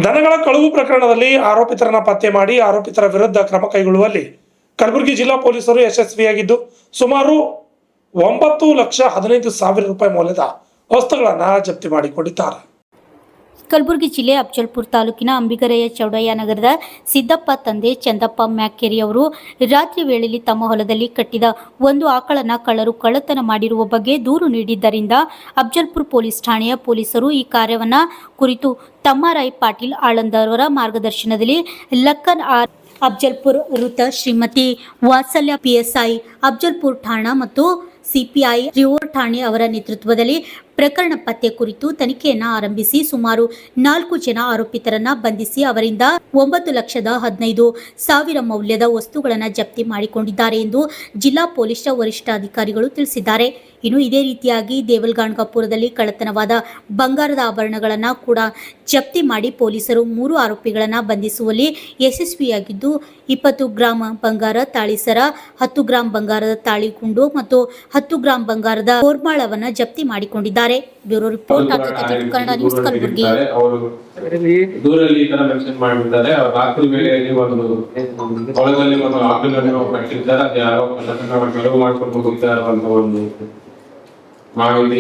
ದನಗಳ ಕಳವು ಪ್ರಕರಣದಲ್ಲಿ ಆರೋಪಿತರನ್ನ ಪತ್ತೆ ಮಾಡಿ ಆರೋಪಿತರ ವಿರುದ್ಧ ಕ್ರಮ ಕೈಗೊಳ್ಳುವಲ್ಲಿ ಕಲಬುರಗಿ ಜಿಲ್ಲಾ ಪೊಲೀಸರು ಯಶಸ್ವಿಯಾಗಿದ್ದು ಸುಮಾರು 9,15,000 ರೂಪಾಯಿ ಮೌಲ್ಯದ ವಸ್ತುಗಳನ್ನು ಜಪ್ತಿ ಮಾಡಿಕೊಂಡಿದ್ದಾರೆ. ಕಲಬುರಗಿ ಜಿಲ್ಲೆ ಅಫಜಲ್ಪುರ ತಾಲೂಕಿನ ಅಂಬಿಗರೆಯ ಚೌಡಯ್ಯ ನಗರದ ಸಿದ್ದಪ್ಪ ತಂದೆ ಚಂದಪ್ಪ ಮ್ಯಾಕ್ಕೇರಿ ಅವರು ರಾತ್ರಿ ವೇಳೆಯಲ್ಲಿ ತಮ್ಮ ಹೊಲದಲ್ಲಿ ಕಟ್ಟಿದ ಒಂದು ಆಕಳನ್ನು ಕಳ್ಳರು ಕಳ್ಳತನ ಮಾಡಿರುವ ಬಗ್ಗೆ ದೂರು ನೀಡಿದ್ದರಿಂದ ಅಫಜಲ್ಪುರ ಪೊಲೀಸ್ ಠಾಣೆಯ ಪೊಲೀಸರು ಈ ಕಾರ್ಯವನ್ನು ಕುರಿತು ತಮ್ಮರಾಯ್ ಪಾಟೀಲ್ ಆಳಂದವರ ಮಾರ್ಗದರ್ಶನದಲ್ಲಿ ಲಕ್ಕನ್ ಆರ್ ಅಫಜಲ್ಪುರ ವೃತ್ತ ಶ್ರೀಮತಿ ವಾತ್ಸಲ್ಯ PSI ಅಫಜಲ್ಪುರ ಠಾಣಾ ಮತ್ತು CPI ರಿವೋರ್ ಠಾಣೆ ಅವರ ನೇತೃತ್ವದಲ್ಲಿ ಪ್ರಕರಣ ಪತ್ತೆ ಕುರಿತು ತನಿಖೆಯನ್ನು ಆರಂಭಿಸಿ ಸುಮಾರು 4 ಜನ ಆರೋಪಿತರನ್ನ ಬಂಧಿಸಿ ಅವರಿಂದ 9,15,000 ಮೌಲ್ಯದ ವಸ್ತುಗಳನ್ನು ಜಪ್ತಿ ಮಾಡಿಕೊಂಡಿದ್ದಾರೆ ಎಂದು ಜಿಲ್ಲಾ ಪೊಲೀಸ್ ವರಿಷ್ಠಾಧಿಕಾರಿಗಳು ತಿಳಿಸಿದ್ದಾರೆ. ಇನ್ನು ಇದೇ ರೀತಿಯಾಗಿ ದೇವಲ್ಗಾಣಗಾಪುರದಲ್ಲಿ ಕಳ್ಳತನವಾದ ಬಂಗಾರದ ಆಭರಣಗಳನ್ನು ಕೂಡ ಜಪ್ತಿ ಮಾಡಿ ಪೊಲೀಸರು 3 ಆರೋಪಿಗಳನ್ನು ಬಂಧಿಸುವಲ್ಲಿ ಯಶಸ್ವಿಯಾಗಿದ್ದು 20 ಗ್ರಾಂ ಬಂಗಾರ ತಾಳಿಸರ, 10 ಗ್ರಾಂ ಬಂಗಾರದ ತಾಳಿಗುಂಡು ಮತ್ತು 10 ಗ್ರಾಂ ಬಂಗಾರದ ಕೋರ್ಮಾಳವನ್ನು ಜಪ್ತಿ ಮಾಡಿಕೊಂಡಿದ್ದಾರೆ. Bureau report Kannada news Kalaburagi. ದೂರಲ್ಲಿ ಈ ತರ ಮೆನ್ಷನ್ ಮಾಡಿದ್ದಾರೆ. ರಾತ್ರಿ ವೇಳೆಯಲ್ಲಿ ಒಂದು ಹೊಲದಲ್ಲಿ ಒಂದು ಆಕಳನ್ನು ಕಟ್ಟಿದ್ದಾರೆ. ಅದು ಯಾರೋ ಕಳ್ಳತನ ಮಾಡ್ಕೊಂಡು ಹೋಗಿದ್ದಾರೆ ಅಂತ ಒಂದು ಮಾಹಿತಿ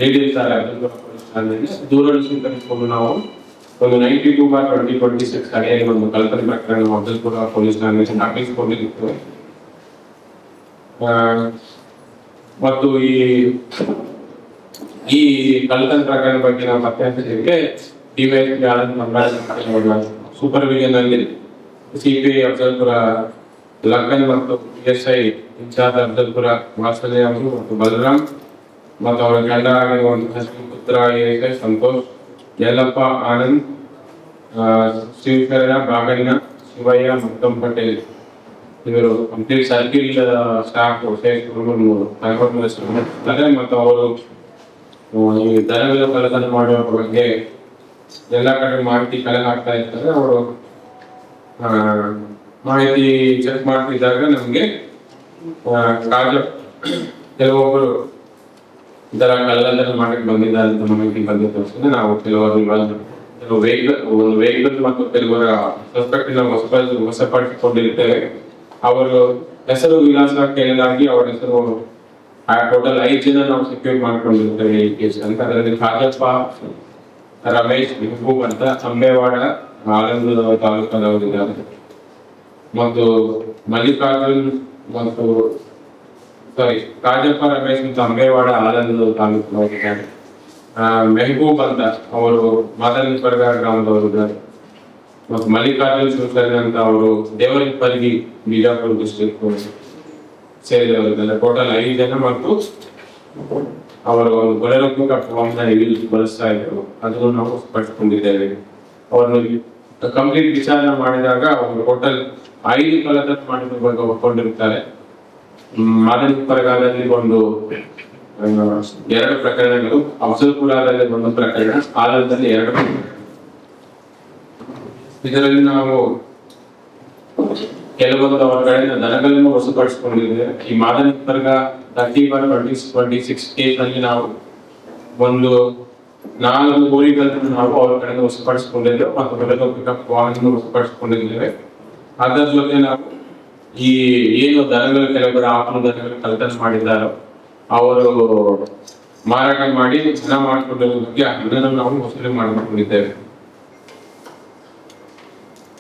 ಹೇಳಿರ್ತಾರೆ. ದೂರನ್ನು ಸ್ವೀಕರಿಸಿಕೊಂಡು ನಾವು ಒಂದು 92/2026 ಅಡಿಯಲ್ಲಿ ಒಂದು ಕಳ್ಳತನ ಪ್ರಕರಣ ಅಫಜಲ್ಪುರ ಪೊಲೀಸ್ ಠಾಣೆಗೆ ದಾಖಲಿಸಿಕೊಂಡಿರುತ್ತೇವೆ. ಮತ್ತು ಈ ಕಳ್ಳತನ ಪ್ರಕರಣ ಬಗ್ಗೆ ನಾವು ಪತ್ತೆ ಹಚ್ಚಲಿಕ್ಕೆ DYSP ಸೂಪರ್ವಿಷನ್ ಅಲ್ಲಿ CPI ಅಫಜಲ್ಪುರ ಲಕ್ಕನ್ ಮತ್ತು PSI ಇನ್ಚಾರ್ಜ್ ಅಫಜಲ್ಪುರ ವಾತ್ಸಲ್ಯ ಅವರು ಮತ್ತು ಬಲರಾಮ್ ಮತ್ತು ಅವರ ಗಂಡ ಆಗಿರುವಂತಹ ಪುತ್ರ ಸಂತೋಷ್, ಯಲ್ಲಪ್ಪ, ಆನಂದ್, ಶಿವಕರಣ, ಬಾಗಣ್ಣ, ಶಿವಯ್ಯ, ಮುತ್ತಮ್ ಪಟೇಲ್ ಇವರು ಕಂಪ್ಲೀಟ್ ಸರ್ಕಿಲ್ ಸ್ಟಾಫ್ ಮತ್ತು ಅವರು ಈ ದನಗಳ ಕಳ್ಳತನ ಮಾಡುವ ಬಗ್ಗೆ ಎಲ್ಲ ಕಡೆ ಮಾಹಿತಿ ಕಲೆ ಹಾಕ್ತಾ ಇರ್ತಾರೆ. ಅವರು ಮಾಹಿತಿ ಚೆಕ್ ಮಾಡ್ತಿದ್ದಾಗ ನಮ್ಗೆ ಕೆಲವೊಬ್ಬರು ಇದರ ಕಳ್ಳತನ ಮಾಡಕ್ಕೆ ಬಂದಿದ್ದಾರೆ ಅಂತ ಮಾಹಿತಿ ಬಂದಿದ್ದ ತಕ್ಷಣ ನಾವು ಕೆಲವು ವೆಹಿಕಲ್ ಮತ್ತು ಕೆಲವರ ಸಸ್ಪೆಕ್ಟ್ ವಶಪಡಿಸಿಕೊಂಡಿರ್ತೇವೆ. ಅವರು ಹೆಸರು ವಿಳಾಸ ಕೇಳಲಾಗಿ ಅವರ ಹೆಸರು ಟೋಟಲ್ 5 ಜನ ನಾವು ಸೆಕ್ಯೂರ್ ಮಾಡ್ಕೊಂಡಿರ್ತೇವೆ ಈ ಕೇಸ್ ಅಂತ. ಅದರಲ್ಲಿ ಕಾಜಪ್ಪ, ರಮೇಶ್, ಮೆಹಬೂಬ್ ಅಂತ ಅಂಬೇವಾಡ ಆಳಂದ ತಾಲೂಕದವರಿದ್ದಾರೆ ಮತ್ತು ಮಲ್ಲಿಕಾರ್ಜುನ್ ಮತ್ತು ಕಾಜಪ್ಪ, ರಮೇಶ್ ಮತ್ತು ಅಂಬೇವಾಡ ಆಳಂದ ತಾಲೂಕದವರಿದ್ದಾರೆ. ಮೆಹಬೂಬ್ ಅಂತ ಅವರು ಮಾದನಿಪರ್ಗ ಗ್ರಾಮದವರಿದ್ದಾರೆ ಮತ್ತು ಮಲ್ಲಿಕಾರ್ಜುನ್ ಶಿವಕರ್ಣ ಅಂತ ಅವರು ದೇವರಿಪಲ್ಗಿ ಬಿಜಾಪುರ ಡಿಸ್ಟ್ರಿಕ್ಟ್ ಸೇರಿದವರಿದ್ದಾರೆ. ಟೋಟಲ್ 5 ಜನ ಮತ್ತು ಅವರು ಒಂದು ಬೊಲೆರೋಪಿಕ ಫಾರ್ಮ್ನ ಬಳಸ್ತಾ ಇದ್ರು, ಅದನ್ನು ನಾವು ಪಡೆದುಕೊಂಡಿದ್ದೇವೆ. ಅವರನ್ನು ಕಂಪ್ಲೀಟ್ ವಿಚಾರಣೆ ಮಾಡಿದಾಗ ಅವರು ಟೋಟಲ್ 5 ಕಳ್ಳತನ ಮಾಡಿದ ಬಗ್ಗೆ ಒಪ್ಕೊಂಡಿರ್ತಾರೆ. ಮಾದನಿಪರ್ಗದಲ್ಲಿ ಒಂದು 2 ಪ್ರಕರಣಗಳು, ಅಫಜಲ್ಪುರದಲ್ಲಿ 1 ಪ್ರಕರಣ, ಆಲಂದಲ್ಲಿ 2 ಪ್ರಕರಣ. ಇದರಲ್ಲಿ ನಾವು ಕೆಲವೊಂದು ಅವರ ಕಡೆಯಿಂದ ದನಗಳನ್ನು ವಶಪಡಿಸಿಕೊಂಡಿದ್ದೇವೆ. ಈ ಮಾದನಿಪರ್ಗ 30/2026 ಕೇಸ್ನಲ್ಲಿ ನಾವು ಒಂದು 4 ಗೋರಿಗಳನ್ನು ನಾವು ಅವರ ಕಡೆಯಿಂದ ವಶಪಡಿಸಿಕೊಂಡಿದ್ದೇವೆ ಮತ್ತು ಬೊಲೆರೋಪಿಕ ವಾಹನವನ್ನು ವಶಪಡಿಸಿಕೊಂಡಿದ್ದೇವೆ. ಅದರ ಜೊತೆ ನಾವು ಈ ಏನು ದನಗಳು ಕೆಲವರ ಆಕಳು ದನಗಳು ಕಳ್ಳತನ ಮಾಡಿದ್ದಾರೋ ಅವರು ಮಾರಾಟ ಮಾಡಿ ಹಣ ಮಾಡಿಕೊಂಡಿರೋ ಬಗ್ಗೆ ಹಣವನ್ನು ನಾವು ವಸೂಲಿ ಮಾಡಿಕೊಂಡಿದ್ದೇವೆ.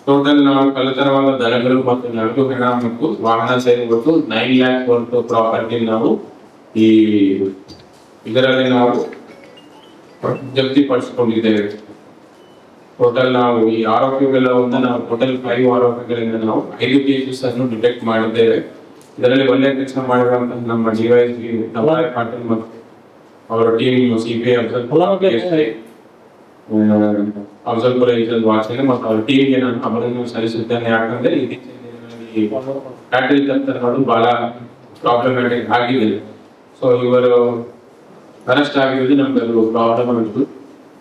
ಟೋಟಲ್ ನಾವು ಕಳ್ಳತನವಾದ ದನಗಳು ಮತ್ತು ನಗದು ಹಣ ಮತ್ತು ವಾಹನ ಸೇರಿಬಿಟ್ಟು 9 lakhs ವರ್ತು ಪ್ರಾಪರ್ಟಿ ನಾವು ಈ ಇದರಲ್ಲಿ ನಾವು ಜಪ್ತಿ ಪಡಿಸಿಕೊಂಡಿದ್ದೇವೆ. ಟೋಟಲ್ ನಾವು ಈ ಆರೋಪಿಗಳನ್ನು ನಾವು ಟೋಟಲ್ 5 ಆರೋಪಿಗಳಿಂದ ನಾವು 5 ಕೇಸಸ್ ಅನ್ನು ಡಿಟೆಕ್ಟ್ ಮಾಡಿದ್ದೇವೆ. ಇದರಲ್ಲಿ ಒಳ್ಳೆಯ ಕೆಲಸ ಮಾಡಿರುವಂತಹ ನಮ್ಮ DYSP ಪಾಟೀಲ್ ಮತ್ತು ಅವರ ಟೀಮ್ CPI ಅಫಜಲ್ಪುರ ವಾಚನೆ ಮತ್ತು ಅವರ ಟೀಮ್ಗೆ ನಾನು ಅಭಿನಂದನೆ ಸಲ್ಲಿಸುತ್ತೇನೆ. ಯಾಕಂದ್ರೆ ಈ ಬ್ಯಾಟರಿ ತಂತ್ರಗಳು ಬಹಳ ಪ್ರಾಬ್ಲಮ್ಯಾಟಿಕ್ ಆಗಿದೆ. ಸೊ ಇವರು ಅರೆಸ್ಟ್ ಆಗಿರುವುದು ನಮ್ಗೆ ಪ್ರಾಬ್ಲಮ್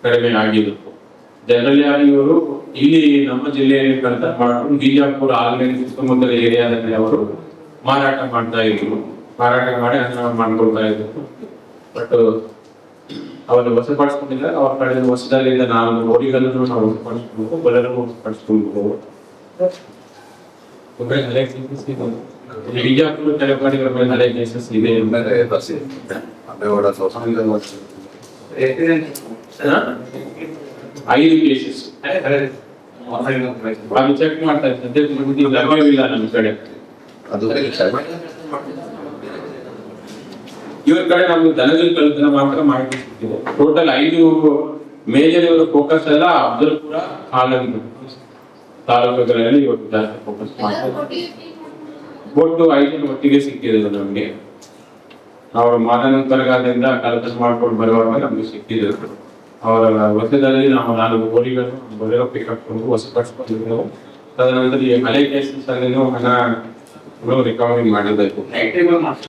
ಕಡಿಮೆ ಆಗಿದೆ. ಜನರಲಿ ಆಗಿ ಇವರು ಇಲ್ಲಿ ನಮ್ಮ ಜಿಲ್ಲೆಯಲ್ಲಿ ಕಳ್ಳತನ ಮಾಡಿಕೊಂಡು ಬಿಜಾಪುರ ಆಲ್ಮೇಲೆ ಸುತ್ತಮುತ್ತಲ ಏರಿಯಾದಲ್ಲಿ ಅವರು ಮಾರಾಟ ಮಾಡ್ತಾ ಇದ್ರು. ಮಾರಾಟ ಮಾಡಿ ಹಣ ಮಾಡ್ಕೊಳ್ತಾ ಇದ್ರು. ಬಟ್ ಅವರು ವಶಪಡಿಸ್ಕೊಂಡಿದ್ದಾರೆ. ಅವ್ರ ಕಡೆ ಹೊಸದಲ್ಲಿಂದ ನಾವು ಓಡಿಗಳನ್ನು ನಾವು ವಶಪಡಿಸ್ಕೊಂಡು ಬಲರೂ ವಶಪಡಿಸ್ಕೊಂಡು ಬಿಜಾಪುರ ತಲೆಪಾಡಿಗಳ ಮೇಲೆ ಹಳೆ ಕೇಸಸ್ ಇದೆ. 5 ಕೇಸಸ್ ಅದು ಚೆಕ್ ಮಾಡ್ತಾ ಇದ್ದೆ. ಲಭ್ಯವಿಲ್ಲ ನಮ್ಮ ಕಡೆ. ಇವ್ರ ಕಡೆ ನಮ್ಗೆ ದನಗಳ ಕಳ್ಳತನ ಮಾತ್ರ ಮಾಹಿತಿ ಸಿಕ್ಕಿದೆ. ಟೋಟಲ್ 5 ಮೇಜರ್ ಇವರ ಫೋಕಸ್ ಎಲ್ಲ ಅಫ್ಜಲ್ಪುರ, ಆಲಂಗೂರು ತಾಲೂಕುಗಳಲ್ಲಿ ಇವತ್ತು ಜಾಸ್ತಿ ಫೋಕಸ್ ಮಾಡ್ತಾರೆ. ಒಟ್ಟು 5 ಒಟ್ಟಿಗೆ ಸಿಕ್ಕಿದ್ರು ನಮ್ಗೆ. ಅವರು ಮಾದನಂತರಗಾದಿಂದ ಕಳ್ಳತನ ಮಾಡ್ಕೊಂಡು ಬರುವಾಗ ನಮ್ಗೆ ಸಿಕ್ಕಿದ್ರು. ಅವರ ವರ್ಷದಲ್ಲಿ ನಾವು 4 ಗೋಲಿಗಳು ಬರೋ ಪಿಕಪ್ ವಶಪಡಿಸ್ಕೊಂಡಿದ್ದೆವು. ತದನಂತರ ಈ ಹಳೆ ಕೇಸಸ್ ಅಲ್ಲಿ ಹಣ ರಿಕವರಿ ಮಾಡಿದ್ದೆವು.